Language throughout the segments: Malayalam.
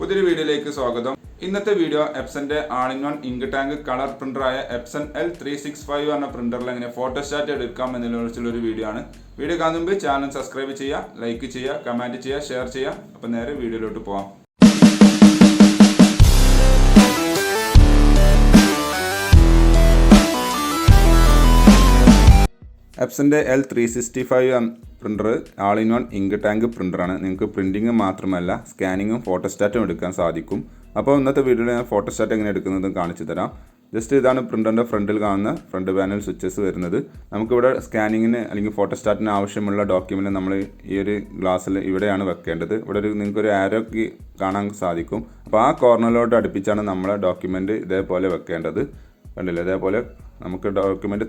പുതിയൊരു വീഡിയോയിലേക്ക് സ്വാഗതം. ഇന്നത്തെ വീഡിയോ എപ്സന്റെ ആൾ-ഇൻ-വൺ ഇങ്ക് ടാങ്ക് കളർ പ്രിന്ററായ എപ്സൺ L365 എന്ന പ്രിന്ററിൽ എങ്ങനെ ഫോട്ടോസ്റ്റാറ്റ് എടുക്കാം എന്നതിനെക്കുറിച്ചുള്ളൊരു വീഡിയോ ആണ്. വീഡിയോ കാണുന്ന മുമ്പ് ചാനൽ സബ്സ്ക്രൈബ് ചെയ്യുക, ലൈക്ക് ചെയ്യുക, കമന്റ് ചെയ്യുക, ഷെയർ ചെയ്യുക. അപ്പോൾ നേരെ വീഡിയോയിലോട്ട് പോകാം. എപ്സന്റെ L365 പ്രിൻ്റർ ആൾ-ഇൻ-വൺ ഇങ്ക് ടാങ്ക് പ്രിൻ്ററാണ്. നിങ്ങൾക്ക് പ്രിൻറ്റിങ് മാത്രമല്ല സ്കാനിങ്ങും ഫോട്ടോസ്റ്റാറ്റും എടുക്കാൻ സാധിക്കും. അപ്പോൾ ഇന്നത്തെ വീഡിയോയിൽ ഞാൻ ഫോട്ടോസ്റ്റാറ്റ് എങ്ങനെ എടുക്കുന്നത് കാണിച്ചു തരാം. ജസ്റ്റ് ഇതാണ് പ്രിൻ്ററിൻ്റെ ഫ്രണ്ടിൽ കാണുന്ന ഫ്രണ്ട് പാനൽ സ്വിച്ചസ് വരുന്നത്. നമുക്കിവിടെ സ്കാനിങ്ങിന് അല്ലെങ്കിൽ ഫോട്ടോസ്റ്റാറ്റിന് ആവശ്യമുള്ള ഡോക്യുമെൻറ്റ് നമ്മൾ ഈ ഒരു ഗ്ലാസ്സിൽ ഇവിടെയാണ് വെക്കേണ്ടത്. ഇവിടെ നിങ്ങൾക്കൊരു ആരോ കാണാൻ സാധിക്കും. അപ്പോൾ ആ കോർണറിലോട്ട് അടുപ്പിച്ചാണ് നമ്മളെ ഡോക്യുമെൻറ്റ് ഇതേപോലെ വെക്കേണ്ടത്. കണ്ടില്ലേ, ഇതേപോലെ നമുക്ക് ഡോക്യുമെൻറ്റ്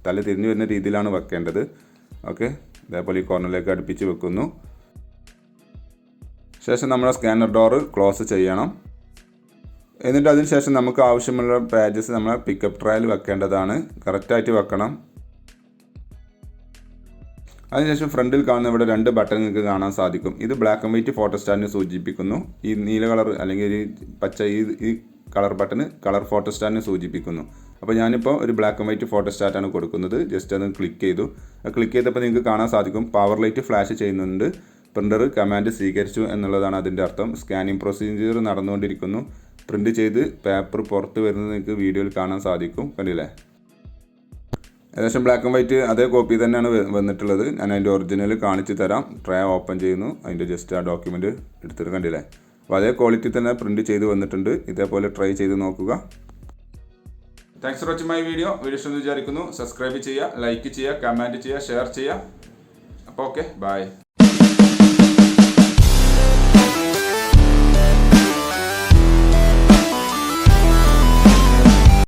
തല തിരിഞ്ഞു വരുന്ന രീതിയിലാണ് വെക്കേണ്ടത്. ഓക്കെ, ഇതേപോലെ ഈ കോർണറിലേക്ക് അടുപ്പിച്ച് വെക്കുന്നു. ശേഷം നമ്മൾ സ്കാനർ ഡോറ് ക്ലോസ് ചെയ്യണം. എന്നിട്ട് അതിന് ശേഷം നമുക്ക് ആവശ്യമുള്ള പേജസ് നമ്മൾ പിക്കപ്പ് ട്രയൽ വെക്കേണ്ടതാണ്. കറക്റ്റായിട്ട് വെക്കണം. അതിനുശേഷം ഫ്രണ്ടിൽ കാണുന്ന ഇവിടെ 2 ബട്ടൺ നിങ്ങൾക്ക് കാണാൻ സാധിക്കും. ഇത് ബ്ലാക്ക് ആൻഡ് വൈറ്റ് ഫോട്ടോസ്റ്റാറ്റിനെ സൂചിപ്പിക്കുന്നു. ഈ നീല കളർ അല്ലെങ്കിൽ ഈ പച്ച ഈ കളർ ബട്ടൺ കളർ ഫോട്ടോസ്റ്റാറ്റിനെ സൂചിപ്പിക്കുന്നു. അപ്പോൾ ഞാനിപ്പോൾ ഒരു ബ്ലാക്ക് ആൻഡ് വൈറ്റ് ഫോട്ടോസ്റ്റാറ്റാണ് കൊടുക്കുന്നത്. ജസ്റ്റ് അത് ക്ലിക്ക് ചെയ്തു. ക്ലിക്ക് ചെയ്തപ്പോൾ നിങ്ങൾക്ക് കാണാൻ സാധിക്കും പവർ ലൈറ്റ് ഫ്ലാഷ് ചെയ്യുന്നുണ്ട്. പ്രിൻ്റർ കമാൻഡ് സ്വീകരിച്ചു എന്നുള്ളതാണ് അതിൻ്റെ അർത്ഥം. സ്കാനിങ് പ്രൊസീജിയർ നടന്നുകൊണ്ടിരിക്കുന്നു. പ്രിൻ്റ് ചെയ്ത് പേപ്പർ പുറത്ത് വരുന്നത് നിങ്ങൾക്ക് വീഡിയോയിൽ കാണാൻ സാധിക്കും. കണ്ടില്ലേ, ഏകദേശം ബ്ലാക്ക് ആൻഡ് വൈറ്റ് അതേ കോപ്പി തന്നെയാണ് വന്നിട്ടുള്ളത്. ഞാൻ അതിൻ്റെ ഒറിജിനൽ കാണിച്ചു തരാം. ട്രേ ഓപ്പൺ ചെയ്യുന്നു. അതിൻ്റെ ജസ്റ്റ് ആ ഡോക്യുമെൻറ്റ് എടുത്തിട്ട് കണ്ടില്ലേ. അപ്പോൾ അതേ ക്വാളിറ്റി തന്നെ പ്രിൻ്റ് ചെയ്ത് വന്നിട്ടുണ്ട്. ഇതേപോലെ ട്രൈ ചെയ്ത് നോക്കുക. Thanks for watching my video. Video ഇഷ്ടമെന്ന് വിചാരിക്കുന്നു. സബ്സ്ക്രൈബ് ചെയ്യുക, ലൈക്ക് ചെയ്യുക, കമൻറ്റ് ചെയ്യുക, ഷെയർ ചെയ്യുക. അപ്പോൾ ഓക്കെ, ബൈ.